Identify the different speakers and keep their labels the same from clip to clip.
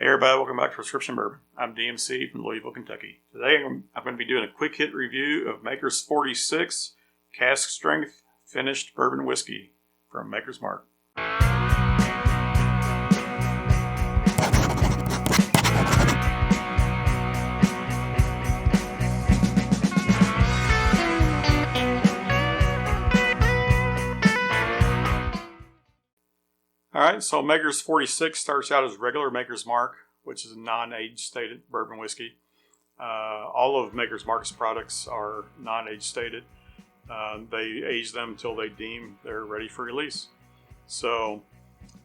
Speaker 1: Hey everybody, welcome back to Prescription Bourbon. I'm DMC from Louisville, Kentucky. Today I'm going to be doing a quick hit review of Maker's 46 Cask Strength Finished Bourbon Whiskey from Maker's Mark. Alright, so Maker's 46 starts out as regular Maker's Mark, which is a non-age stated bourbon whiskey. All of Maker's Mark's products are non-age stated. They age them until they deem they're ready for release. So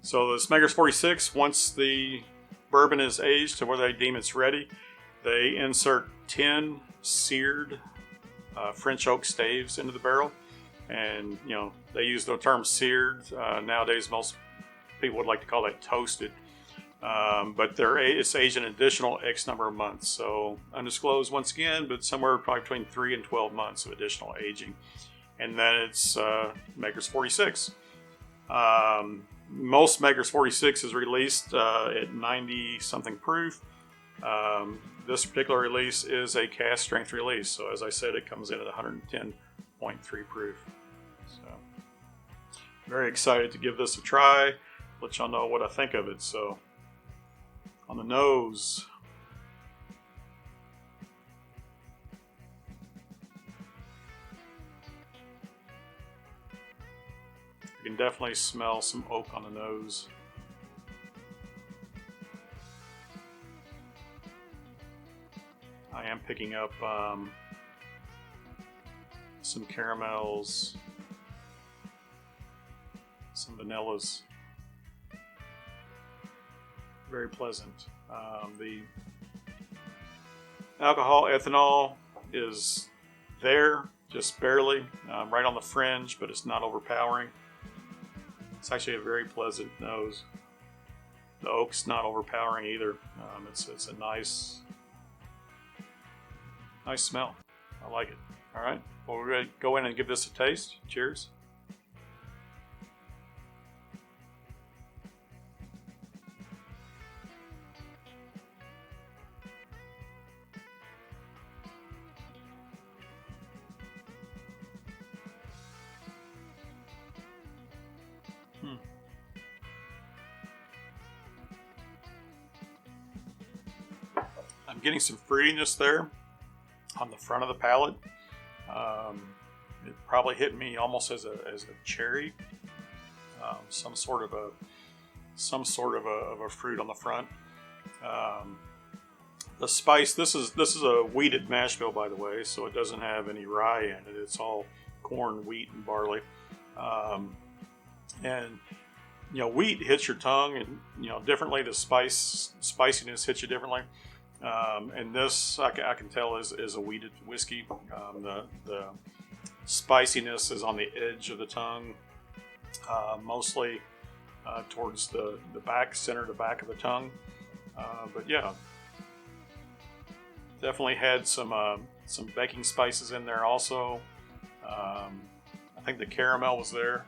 Speaker 1: this Maker's 46, once the bourbon is aged to where they deem it's ready, they insert 10 seared French oak staves into the barrel. And, you know, they use the term seared. Nowadays, most people would like to call that toasted. But it's aged an additional X number of months. So undisclosed once again, but somewhere probably between 3 and 12 months of additional aging. And then it's Maker's 46. Most Maker's 46 is released at 90 something proof. This particular release is a cask strength release. So as I said, it comes in at 110.3 proof. So very excited to give this a try. Let y'all know what I think of it. So on the nose, you can definitely smell some oak on the nose. I am picking up some caramels, some vanillas. Very pleasant. The alcohol, ethanol, is there, just barely, right on the fringe, but it's not overpowering. It's actually a very pleasant nose. The oak's not overpowering either. It's a nice smell. I like it. All right, well, we're going to go in and give this a taste. Cheers. I'm getting some fruitiness there on the front of the palate. It probably hit me almost as a cherry, some sort of a fruit on the front. The spice. This is a wheated mashbill, by the way, so it doesn't have any rye in it. It's all corn, wheat, and barley. And you know, wheat hits your tongue, and you know differently. The spiciness hits you differently. And this I can tell is a wheated whiskey. The spiciness is on the edge of the tongue, mostly towards the back, center to back of the tongue. But yeah, definitely had some baking spices in there also. I think the caramel was there.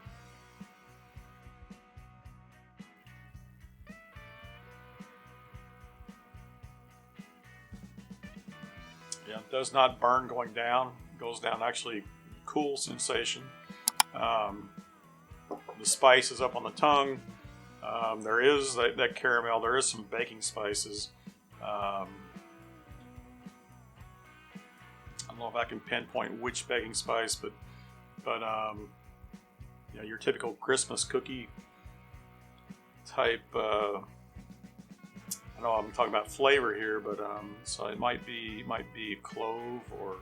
Speaker 1: Yeah, it does not burn going down. It goes down actually cool sensation. The spice is up on the tongue. There is that caramel. There is some baking spices. I don't know if I can pinpoint which baking spice, but you know, your typical Christmas cookie type. I know I'm talking about flavor here, but so it might be clove or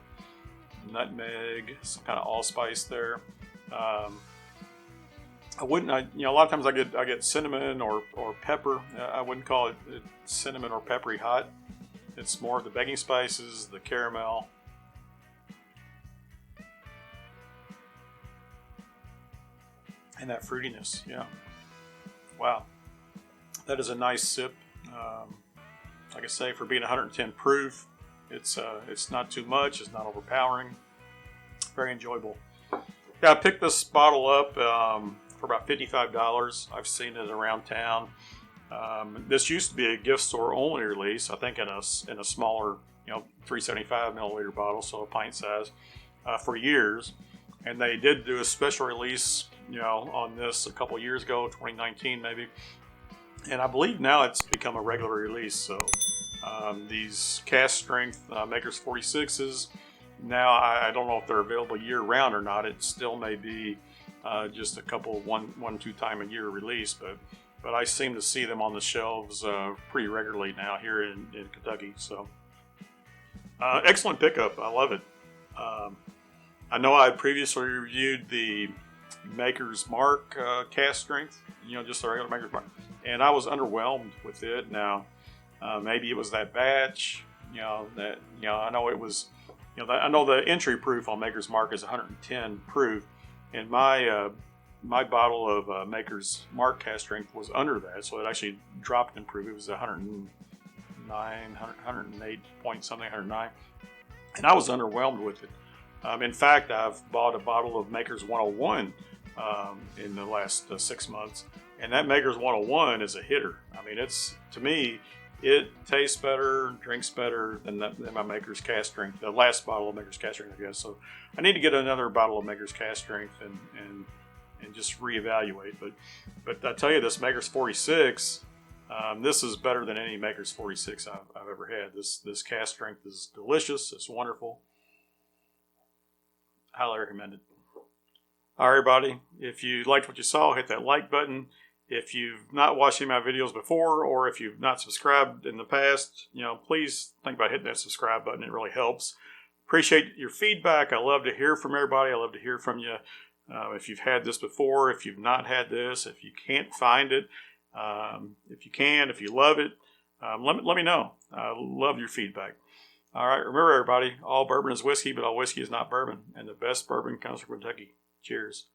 Speaker 1: nutmeg, some kind of allspice there. I wouldn't. You know, a lot of times I get cinnamon or pepper. I wouldn't call it cinnamon or peppery hot. It's more of the baking spices, the caramel. And that fruitiness, yeah. Wow, that is a nice sip. Like I say, for being 110 proof, it's not too much. It's not overpowering. Very enjoyable. Yeah, I picked this bottle up for about $55. I've seen it around town. This used to be a gift store only release, I think in a smaller, 375 milliliter bottle, so a pint size, for years. And they did do a special release, on this a couple years ago, 2019 maybe. And I believe now it's become a regular release. So these cask strength Makers 46s, now I don't know if they're available year round or not. It still may be just a couple, two time a year release, but I seem to see them on the shelves pretty regularly now here in Kentucky. So excellent pickup. I love it. I know I previously reviewed the Maker's Mark cask strength, just the regular Maker's Mark, and I was underwhelmed with it. Now, maybe it was that batch, I know it was, I know the entry proof on Maker's Mark is 110 proof, and my bottle of Maker's Mark cask strength was under that, so it actually dropped in proof. It was 108 point something, 109, and I was underwhelmed with it. In fact, I've bought a bottle of Maker's 101 in the last 6 months, and that Maker's 101 is a hitter. I mean, to me, it tastes better, drinks better than my Maker's cask strength, the last bottle of Maker's cask strength, I guess. So I need to get another bottle of Maker's cask strength and just reevaluate. But I tell you, this Maker's 46, this is better than any Maker's 46 I've ever had. This cask strength is delicious. It's wonderful. Highly recommended. All right, everybody. If you liked what you saw, hit that like button. If you've not watched any of my videos before, or if you've not subscribed in the past, please think about hitting that subscribe button. It really helps. Appreciate your feedback. I love to hear from everybody. I love to hear from you. If you've had this before, if you've not had this, if you can't find it, if you can, if you love it, let me know. I love your feedback. All right, remember everybody, all bourbon is whiskey, but all whiskey is not bourbon. And the best bourbon comes from Kentucky. Cheers.